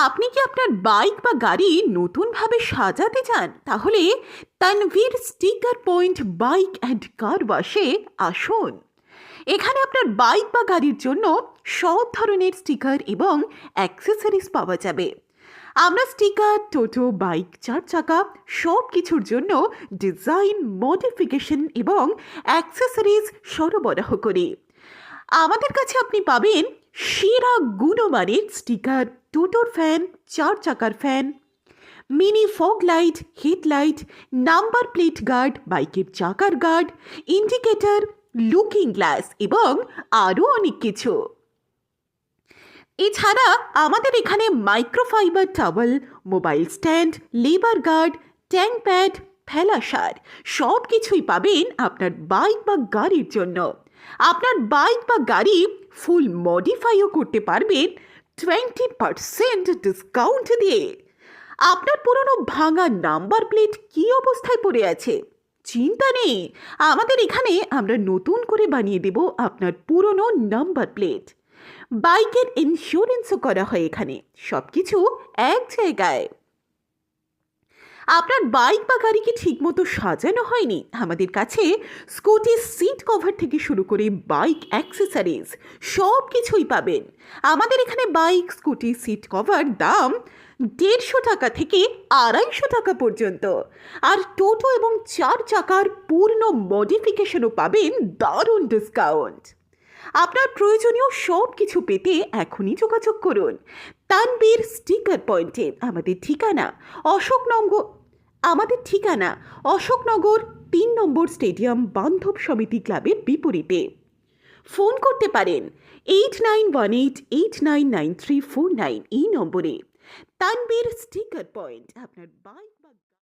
আপনি কি আপনার বাইক বা গাড়ি নতুনভাবে সাজাতে চান? তাহলে Tanvir sticker point bike and car ওয়াশে আসুন। এখানে আপনার বাইক বা গাড়ির জন্য সব ধরনের স্টিকার এবং অ্যাক্সেসরিজ পাওয়া যাবে। আমরা স্টিকার, টোটো, বাইক, চার চাকা সব কিছুর জন্য ডিজাইন, মডিফিকেশন এবং অ্যাক্সেসরিজ সরবরাহ করি। আমাদের কাছে আপনি পাবেন সেরা গুণমানের স্টিকার, টোটোর ফ্যান, চার চাকার fan, mini fog light, headlight, number plate guard, বাইকের চাকার গার্ড, ইন্ডিকেটর, লুকিং গ্লাস এবং আরও অনেক কিছু। এছাড়া আমাদের এখানে মাইক্রোফাইবার টাওয়েল, মোবাইল স্ট্যান্ড, লেবার গার্ড, ট্যাঙ্ক প্যাড, ফেলা সার সব কিছুই পাবেন আপনার বাইক বা গাড়ির জন্য। আপনার বাইক বা গাড়ি ফুল মডিফাইও করতে পারবেন 20% ডিসকাউন্ট দিয়ে। আপনার পুরনো ভাঙা নাম্বার প্লেট কী অবস্থায় পড়ে আছে? চিন্তা নেই, আমাদের এখানে আমরা নতুন করে বানিয়ে দেব আপনার পুরনো নাম্বার প্লেট। বাইকের ইন্স্যুরেন্সও করা হয় এখানে, সব কিছু এক জায়গায়। আপনার বাইক বা গাড়ি কি ঠিকমতো সাজানো হয়নি? আমাদের কাছে স্কুটির সিট কভার থেকে শুরু করে বাইক অ্যাক্সেসরিজ সব কিছুই পাবেন। আমাদের এখানে বাইক, স্কুটি, সিট কভার দাম 150 টাকা থেকে 250 টাকা পর্যন্ত। আর টোটো এবং চার চাকার পূর্ণ মডিফিকেশনও পাবেন দারুণ ডিসকাউন্ট। আপনার প্রয়োজনীয় সব কিছু পেতে এখনই যোগাযোগ করুন তানবীর স্টিকার পয়েন্টে। অশোকনগর 3 নম্বর স্টেডিয়াম বান্ধব সমিতি ক্লাবের বিপরীতে। ফোন করতে পারেন 8918899349 এই নম্বরে। তানবীর স্টিকার পয়েন্ট আপনার বাইক বা